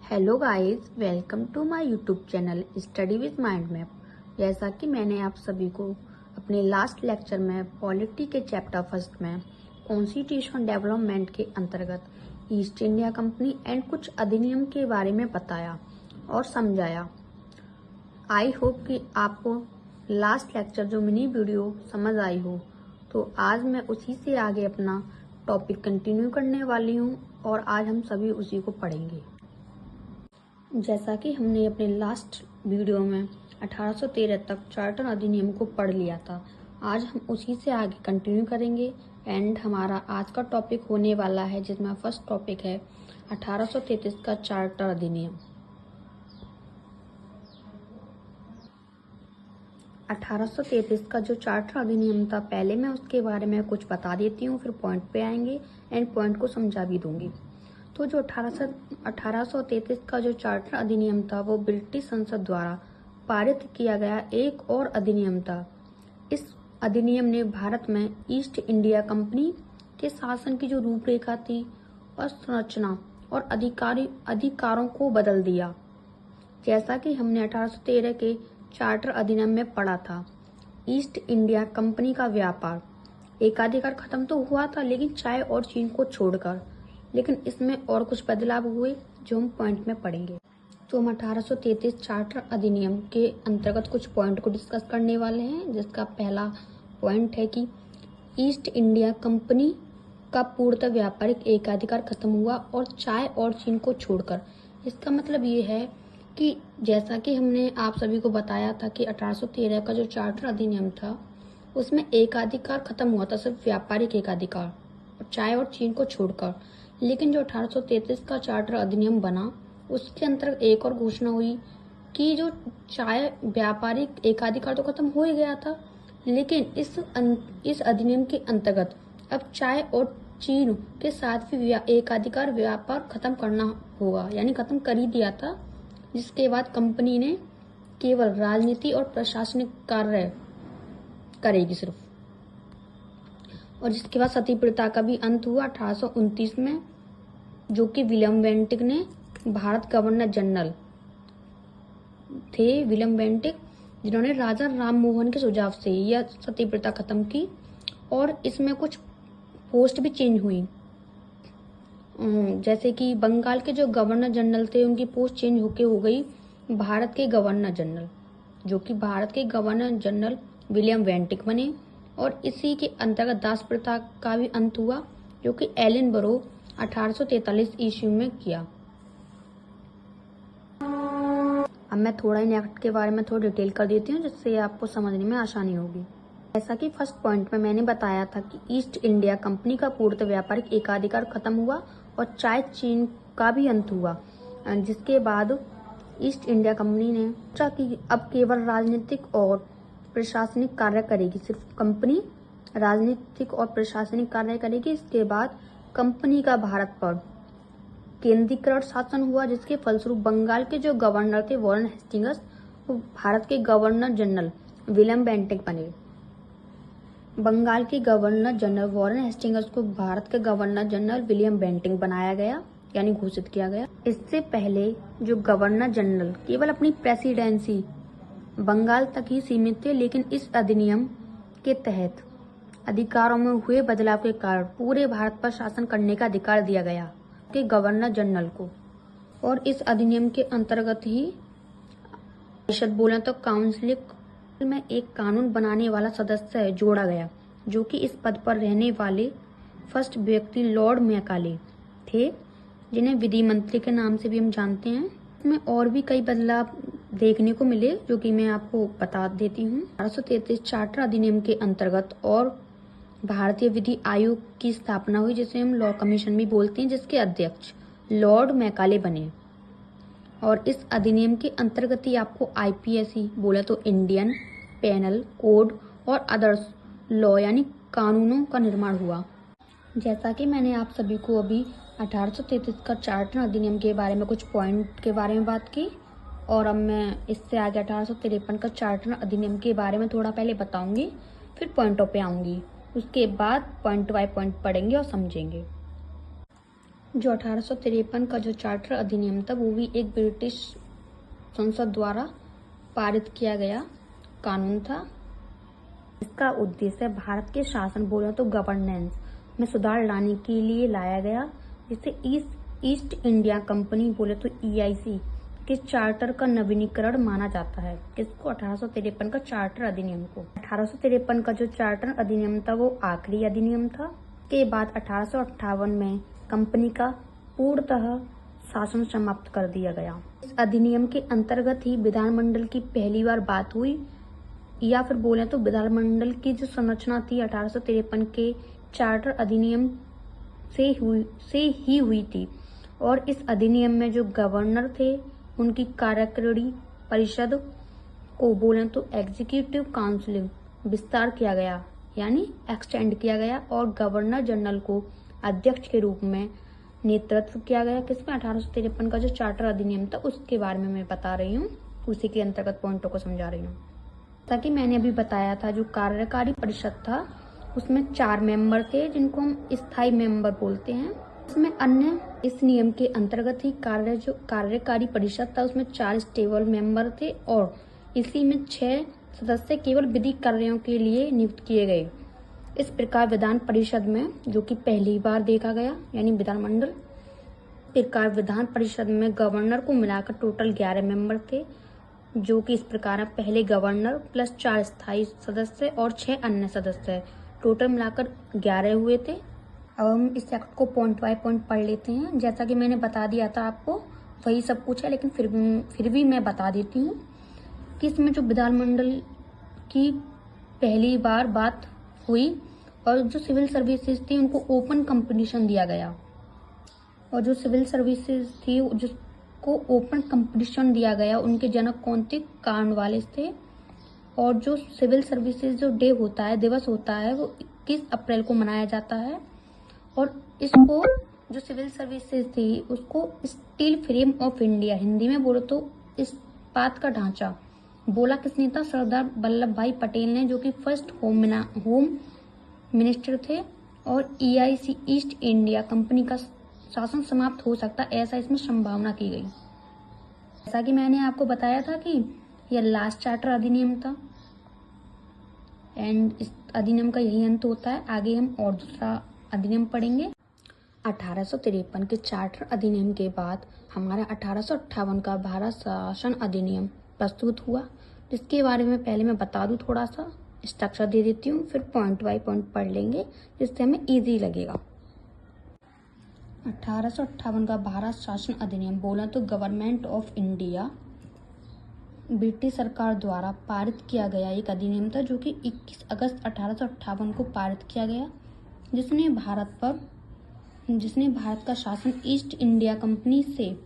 Hello guys, welcome to my YouTube channel study with mind map. जैसा कि मैंने आप सभी को अपने लास्ट लेक्चर में पॉलिटी के चैप्टर फर्स्ट में कॉन्स्टिट्यूशन डेवलपमेंट के अंतर्गत ईस्ट इंडिया कंपनी एंड कुछ अधिनियम के बारे में बताया और समझाया। आई होप कि आपको लास्ट लेक्चर जो मिनी वीडियो समझ आई हो। तो आज मैं उसी से आगे अपना टॉपिक कंटिन्यू करने वाली हूँ और आज हम सभी उसी को पढ़ेंगे। जैसा कि हमने अपने लास्ट वीडियो में 1813 तक चार्टर अधिनियम को पढ़ लिया था, आज हम उसी से आगे कंटिन्यू करेंगे एंड हमारा आज का टॉपिक होने वाला है जिसमें फर्स्ट टॉपिक है 1833 का चार्टर अधिनियम। 1833 का जो चार्टर अधिनियम था, पहले मैं उसके बारे में कुछ बता देती हूँ, फिर पॉइंट पे आएंगे एंड पॉइंट को समझा भी दूंगी। तो जो 1833 का जो चार्टर अधिनियम था वो ब्रिटिश संसद द्वारा पारित किया गया एक और अधिनियम था। इस अधिनियम ने भारत में ईस्ट इंडिया कंपनी के शासन की जो रूपरेखा थी और संरचना और अधिकारों को बदल दिया। जैसा कि हमने 1813 के चार्टर अधिनियम में पढ़ा था, ईस्ट इंडिया कंपनी का व्यापार एकाधिकार खत्म तो हुआ था, लेकिन चाय और चीन को छोड़कर। लेकिन इसमें और कुछ बदलाव हुए जो हम पॉइंट में पढ़ेंगे। तो हम 1833 चार्टर अधिनियम के अंतर्गत कुछ पॉइंट को डिस्कस करने वाले हैं, जिसका पहला पॉइंट है कि ईस्ट इंडिया कंपनी का पूर्णतः व्यापारिक एकाधिकार खत्म हुआ और चाय और चीन को छोड़कर। इसका मतलब ये है कि जैसा कि हमने आप सभी को बताया था कि 1813 का जो चार्टर अधिनियम था उसमें एकाधिकार खत्म हुआ था, सिर्फ व्यापारिक एकाधिकार, चाय और चीन को छोड़कर। लेकिन जो 1833 का चार्टर अधिनियम बना उसके अंतर्गत एक और घोषणा हुई कि जो चाय व्यापारिक एकाधिकार तो खत्म हो ही गया था, लेकिन इस अधिनियम के अंतर्गत अब चाय और चीन के साथ भी एकाधिकार व्यापार खत्म करना होगा, यानी खत्म कर ही दिया था। जिसके बाद कंपनी ने केवल राजनीति और प्रशासनिक कार्य करेगी सिर्फ। और जिसके बाद सती प्रथा का भी अंत हुआ 1829 में, जो कि विलियम बेंटिक ने, भारत गवर्नर जनरल थे विलियम बेंटिक, जिन्होंने राजा राम मोहन के सुझाव से यह सती प्रथा खत्म की। और इसमें कुछ पोस्ट भी चेंज हुई, जैसे कि बंगाल के जो गवर्नर जनरल थे उनकी पोस्ट चेंज होके हो गई भारत के गवर्नर जनरल, जो कि भारत के गवर्नर जनरल विलियम बेंटिक बने। और इसी के अंतर्गत दास प्रथा का भी अंत हुआ, जो कि एलिनबरो 1843 ईस्वी में किया। अब मैं थोड़ा इन एक्ट के बारे में थोड़ा डिटेल कर देती हूँ, जिससे आपको समझने में आसानी होगी। जैसा कि फर्स्ट पॉइंट में मैंने बताया था कि ईस्ट इंडिया कंपनी का पूर्णतः व्यापारिक एकाधिकार खत्म हुआ और चाय चीन का भी अंत हुआ। जिसके बाद ईस्ट इंडिया कंपनी ने सोचा कि अब केवल राजनीतिक और प्रशासनिक कार्य करेगी, सिर्फ कंपनी राजनीतिक और प्रशासनिक कार्य करेगी। इसके बाद कंपनी का भारत पर केंद्रीकृत शासन हुआ, जिसके फलस्वरूप बंगाल के जो गवर्नर थे वॉरेन हेस्टिंग्स, वो भारत के गवर्नर जनरल विलियम बेंटिक बने। बंगाल के गवर्नर जनरल वॉरेन हेस्टिंग्स को भारत के गवर्नर जनरल विलियम बेंटिक बनाया गया, यानी घोषित किया गया। इससे पहले जो गवर्नर जनरल केवल अपनी प्रेसिडेंसी बंगाल तक ही सीमित थे, लेकिन इस अधिनियम के तहत अधिकारों में हुए बदलाव के कारण पूरे भारत पर शासन करने का अधिकार दिया गया के गवर्नर जनरल को। और इस अधिनियम के अंतर्गत ही परिषद बोले तो काउंसिल में एक कानून बनाने वाला सदस्य जोड़ा गया, जो कि इस पद पर रहने वाले फर्स्ट व्यक्ति लॉर्ड मैकाले थे, जिन्हें विधि मंत्री के नाम से भी हम जानते हैं। इसमें और भी कई बदलाव देखने को मिले, जो कि मैं आपको बता देती हूँ। 1833 चार्टर अधिनियम के अंतर्गत और भारतीय विधि आयोग की स्थापना हुई, जिसे हम लॉ कमीशन भी बोलते हैं, जिसके अध्यक्ष लॉर्ड मैकाले बने। और इस अधिनियम के अंतर्गत ही आपको IPSC बोला तो इंडियन पेनल कोड और अदर्स लॉ यानी कानूनों का निर्माण हुआ। जैसा कि मैंने आप सभी को अभी 1833 का चार्टर अधिनियम के बारे में कुछ पॉइंट के बारे में बात की, और अब मैं इससे आगे 1853 का चार्टर अधिनियम के बारे में थोड़ा पहले बताऊंगी, फिर पॉइंटों पे आऊंगी। उसके बाद पॉइंट बाय पॉइंट पढ़ेंगे और समझेंगे। जो 1853 का जो चार्टर अधिनियम था वो भी एक ब्रिटिश संसद द्वारा पारित किया गया कानून था। इसका उद्देश्य भारत के शासन बोले तो गवर्नेंस में सुधार लाने के लिए लाया गया, जिसे ईस्ट इंडिया कंपनी बोले तो EIC के चार्टर का नवीनीकरण माना जाता है। किसको? 1853 का चार्टर अधिनियम को। 1853 का जो चार्टर अधिनियम था वो आखिरी अधिनियम था। के बाद 1858 में कंपनी का पूर्णतः शासन समाप्त कर दिया गया। इस अधिनियम के अंतर्गत ही विधानमंडल की पहली बार बात हुई, या फिर बोले तो विधानमंडल की जो संरचना थी 1853 के चार्टर अधिनियम से ही हुई थी। और इस अधिनियम में जो गवर्नर थे उनकी कार्यकारिणी परिषद को बोले तो एग्जीक्यूटिव काउंसिल विस्तार किया गया, यानी एक्सटेंड किया गया, और गवर्नर जनरल को अध्यक्ष के रूप में नेतृत्व किया गया। किसमें? 1853 का जो चार्टर अधिनियम था उसके बारे में मैं बता रही हूँ, उसी के अंतर्गत पॉइंटों को समझा रही हूँ। ताकि मैंने अभी बताया था जो कार्यकारी परिषद था उसमें 4 मेंबर थे जिनको हम स्थायी मेंबर बोलते हैं। इसमें अन्य इस नियम के अंतर्गत ही जो कार्यकारी परिषद था उसमें 4 स्टेबल मेंबर थे, और इसी में 6 सदस्य केवल विधिक कार्यों के लिए नियुक्त किए गए। इस प्रकार विधान परिषद में, जो कि पहली बार देखा गया, यानी विधानमंडल, प्रकार विधान परिषद में गवर्नर को मिलाकर टोटल 11 मेंबर थे, जो कि इस प्रकार पहले गवर्नर प्लस 4 स्थायी सदस्य और 6 अन्य सदस्य, टोटल मिलाकर 11 हुए थे। अब हम इस एक्ट को पॉइंट बाय पॉइंट पढ़ लेते हैं। जैसा कि मैंने बता दिया था आपको वही सब कुछ है, लेकिन फिर भी मैं बता देती हूँ कि इसमें जो विधानमंडल की पहली बार बात हुई और जो सिविल सर्विसेज थी उनको ओपन कंपटीशन दिया गया, और जो सिविल सर्विसेज थी जिसको ओपन कंपटीशन दिया गया उनके जनक कौन थे? कॉर्नवालिस थे। और जो सिविल सर्विसेज जो डे होता है, दिवस होता है, वो 21 अप्रैल को मनाया जाता है। और इसको जो सिविल सर्विसेज थी उसको steel frame of India, Hindi में बोलो तो इस्पात का ढांचा, बोला किसने था? सरदार वल्लभ भाई पटेल ने, जो कि फर्स्ट होम मिनिस्टर थे। और EIC ईस्ट इंडिया कंपनी का शासन समाप्त हो सकता है, ऐसा इसमें संभावना की गई। जैसा कि मैंने आपको बताया था कि यह लास्ट चार्टर अधिनियम था एंड इस अधिनियम का यही अंत होता है। आगे हम और दूसरा अधिनियम पढ़ेंगे। 1853 के चार्टर अधिनियम के बाद हमारा 1858 का भारत शासन अधिनियम प्रस्तुत हुआ, जिसके बारे में पहले मैं बता दूं, थोड़ा सा स्ट्रक्चर दे देती हूँ, फिर पॉइंट बाय पॉइंट पढ़ लेंगे जिससे हमें इजी लगेगा। 1858 का भारत शासन अधिनियम बोला तो गवर्नमेंट ऑफ इंडिया ब्रिटिश सरकार द्वारा पारित किया गया एक अधिनियम था, जो कि 21 अगस्त 1858 को पारित किया गया, जिसने भारत का शासन ईस्ट इंडिया कंपनी से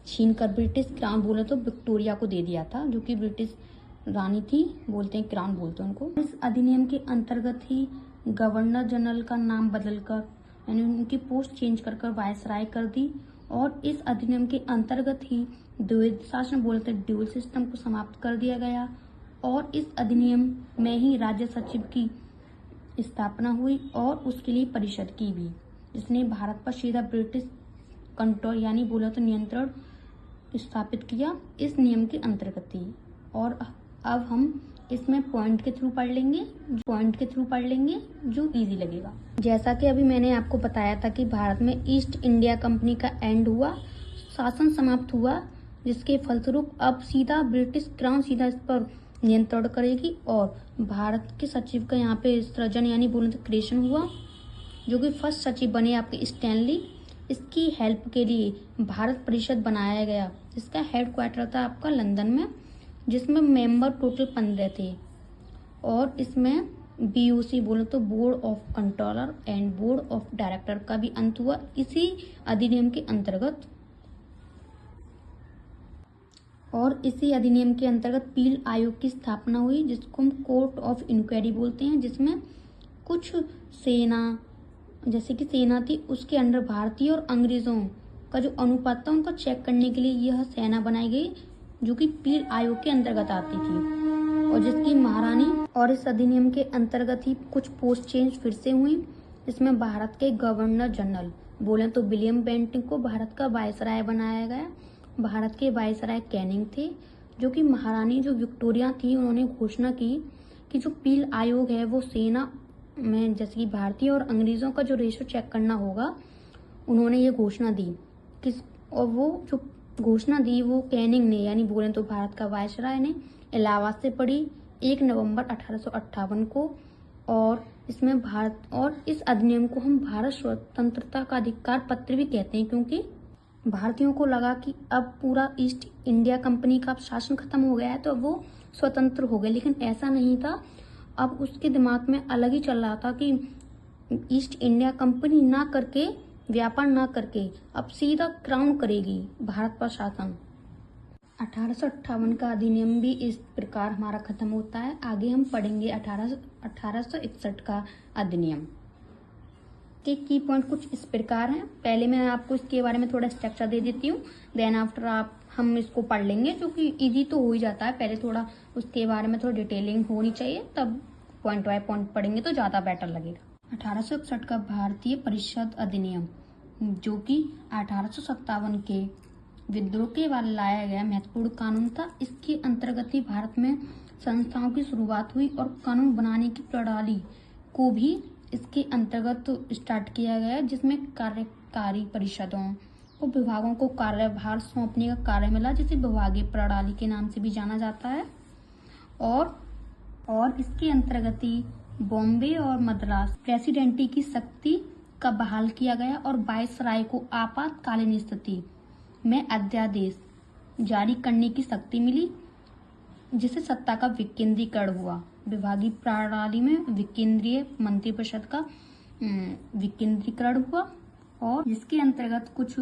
छीनकर ब्रिटिश क्राउन बोले तो विक्टोरिया को दे दिया था, जो कि ब्रिटिश रानी थी, बोलते हैं क्राउन बोलते हैं उनको। इस अधिनियम के अंतर्गत ही गवर्नर जनरल का नाम बदलकर, यानी उनकी पोस्ट चेंज कर वायसराय कर दी, और इस अधिनियम के अंतर्गत ही द्वैध शासन बोलते ड्यूल सिस्टम को समाप्त कर दिया गया। और इस अधिनियम में ही राज्य सचिव की स्थापना हुई और उसके लिए परिषद की भी, जिसने भारत पर सीधा ब्रिटिश कंट्रोल यानी बोला तो नियंत्रण स्थापित किया इस नियम के अंतर्गत ही। और अब हम इसमें पॉइंट के थ्रू पढ़ लेंगे जो इजी लगेगा। जैसा कि अभी मैंने आपको बताया था कि भारत में ईस्ट इंडिया कंपनी का एंड हुआ, शासन समाप्त हुआ, जिसके फलस्वरूप अब सीधा ब्रिटिश क्राउन सीधा इस पर नियंत्रण करेगी। और भारत के सचिव का यहाँ पे सृजन यानी बोले तो क्रिएशन हुआ, जो कि फर्स्ट सचिव बने आपके स्टैनली। इसकी हेल्प के लिए भारत परिषद बनाया गया, जिसका हेडक्वार्टर था आपका लंदन में, जिसमें मेंबर टोटल 15 थे। और इसमें BOC बोले तो board of controller and board of director का भी अंत हुआ इसी अधिनियम के अंतर्गत। और इसी अधिनियम के अंतर्गत पील आयोग की स्थापना हुई, जिसको हम कोर्ट ऑफ इंक्वायरी बोलते हैं, जिसमें कुछ सेना, जैसे कि सेना थी, उसके अंडर भारतीय और अंग्रेजों का जो अनुपात था उनका चेक करने के लिए यह सेना बनाई गई, जो कि पील आयोग के अंतर्गत आती थी, और जिसकी महारानी। और इस अधिनियम के अंतर्गत ही कुछ पोस्ट चेंज फिर से हुई, इसमें भारत के गवर्नर जनरल बोले तो विलियम बेंटिक को भारत का वायसराय बनाया गया। भारत के वायसराय कैनिंग थे, जो कि महारानी जो विक्टोरिया थी, उन्होंने घोषणा की कि जो पील आयोग है वो सेना में जैसे कि भारतीय और अंग्रेजों का जो रेशो चेक करना होगा, उन्होंने ये घोषणा दी किस, और वो जो घोषणा दी वो कैनिंग ने, यानी बोले तो भारत का वायसराय ने इलाहाबाद से पढ़ी 1 नवंबर 1858 को। और इसमें भारत, और इस अधिनियम को हम भारत स्वतंत्रता का अधिकार पत्र भी कहते हैं, क्योंकि भारतीयों को लगा कि अब पूरा ईस्ट इंडिया कंपनी का शासन खत्म हो गया है, तो अब वो स्वतंत्र हो गए। लेकिन ऐसा नहीं था, अब उसके दिमाग में अलग ही चल रहा था कि ईस्ट इंडिया कंपनी ना करके, व्यापार ना करके, अब सीधा क्राउन करेगी भारत पर शासन। 1858 का अधिनियम भी इस प्रकार हमारा खत्म होता है। आगे हम पढ़ेंगे 1861 का अधिनियम के की पॉइंट कुछ इस प्रकार हैं। पहले मैं आपको इसके बारे में थोड़ा स्ट्रक्चर दे देती हूँ, देन आफ्टर हम इसको पढ़ लेंगे, जो कि इजी तो हो ही जाता है। पहले थोड़ा उसके बारे में थोड़ा डिटेलिंग होनी चाहिए, तब पॉइंट बाय पॉइंट पढ़ेंगे तो ज़्यादा बेटर लगेगा। 1861 का भारतीय परिषद अधिनियम, जो कि 1857 के विद्रोह के बाद लाया गया महत्वपूर्ण कानून था। इसके अंतर्गत ही भारत में संस्थाओं की शुरुआत हुई और कानून बनाने की प्रणाली को भी इसके अंतर्गत स्टार्ट किया गया, जिसमें कार्यकारी परिषदों और विभागों को कार्यभार सौंपने का कार्य मिला, जिसे विभागीय प्रणाली के नाम से भी जाना जाता है। और इसके अंतर्गत ही बॉम्बे और मद्रास प्रेसिडेंटी की शक्ति का बहाल किया गया और वायसराय को आपातकालीन स्थिति में अध्यादेश जारी करने की शक्ति मिली, जिससे सत्ता का विकेंद्रीकरण हुआ। विभागीय प्रणाली में विकेंद्रीय मंत्रिपरिषद का विकेंद्रीकरण हुआ, और जिसके अंतर्गत कुछ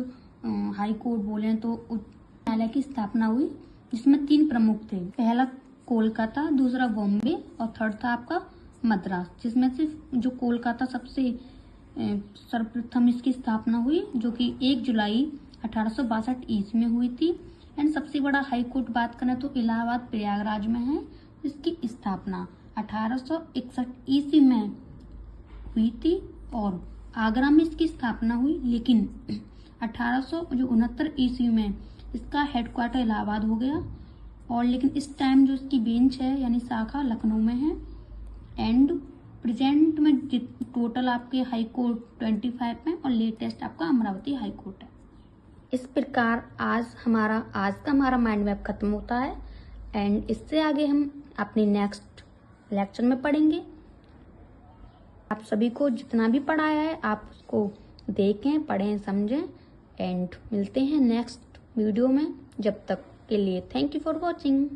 हाई कोर्ट बोले तो उच्च न्यायालय की स्थापना हुई, जिसमें 3 प्रमुख थे। पहला कोलकाता, दूसरा बॉम्बे और थर्ड था आपका मद्रास, जिसमें से जो कोलकाता सबसे सर्वप्रथम इसकी स्थापना हुई, जो कि 1 जुलाई 1862 ईस्वी में हुई थी। एंड सबसे बड़ा हाई कोर्ट बात करें तो इलाहाबाद प्रयागराज में है। इसकी स्थापना 1861 ईस्वी में हुई थी और आगरा में इसकी स्थापना हुई, लेकिन 1869 ईस्वी में इसका हेडक्वार्टर इलाहाबाद हो गया। और लेकिन इस टाइम जो इसकी बेंच है यानी शाखा लखनऊ में है। एंड प्रेजेंट में टोटल आपके हाई कोर्ट 25 में और लेटेस्ट आपका अमरावती हाई कोर्ट है। इस प्रकार आज का हमारा माइंड मैप खत्म होता है। एंड इससे आगे हम अपने नेक्स्ट लेक्चर में पढ़ेंगे। आप सभी को जितना भी पढ़ाया है आप उसको देखें, पढ़ें, समझें। एंड मिलते हैं नेक्स्ट वीडियो में। जब तक के लिए थैंक यू फॉर वॉचिंग।